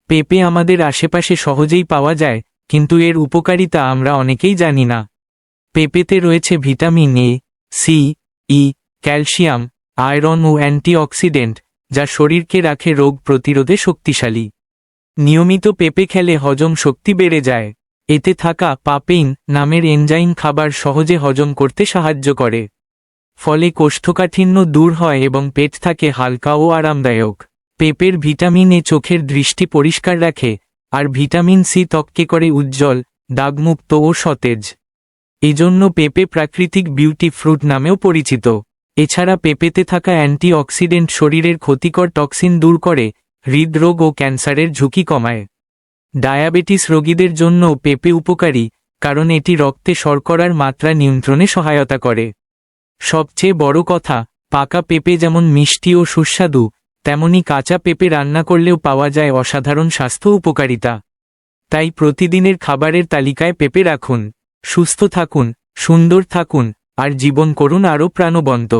পেঁপে আমাদের আশেপাশে সহজেই পাওয়া যায়, কিন্তু এর উপকারিতা আমরা অনেকেই জানি না। পেঁপেতে রয়েছে vitamin A, C, E, calcium, iron ও অ্যান্টিঅক্সিডেন্ট, যা শরীরকে রাখে রোগ প্রতিরোধে শক্তিশালী। নিয়মিত পেঁপে খেলে হজম শক্তি বেড়ে যায়। এতে থাকা পাপেইন নামের এনজাইম খাবার সহজে হজম করতে সাহায্য করে। ফলে কোষ্ঠকাঠিন্য দূর হয় এবং পেট থাকে হালকা ও আরামদায়ক। পেঁপের ভিটামিন এ চোখের দৃষ্টি পরিষ্কার রাখে, আর ভিটামিন সি ত্বককে করে উজ্জ্বল, দাগমুক্ত ও সতেজ। এজন্য পেঁপে প্রাকৃতিক বিউটি ফ্রুট নামেও পরিচিত। এছাড়া পেঁপেতে থাকা অ্যান্টিঅক্সিডেন্ট শরীরের ক্ষতিকর টক্সিন দূর করে, হৃদরোগ ও ক্যান্সারের ঝুঁকি কমায়। ডায়াবেটিস রোগীদের জন্য পেঁপে উপকারী, কারণ এটি রক্তে শর্করার মাত্রা নিয়ন্ত্রণে সহায়তা করে। সবচেয়ে বড় কথা, পাকা পেঁপে যেমন মিষ্টি ও সুস্বাদু, তেমনি কাঁচা পেঁপে রান্না করলেও পাওয়া যায় অসাধারণ স্বাস্থ্য উপকারিতা। তাই প্রতিদিনের খাবারের তালিকায় পেঁপে রাখুন। সুস্থ থাকুন, সুন্দর থাকুন, আর জীবন করুন আরও প্রাণবন্ত।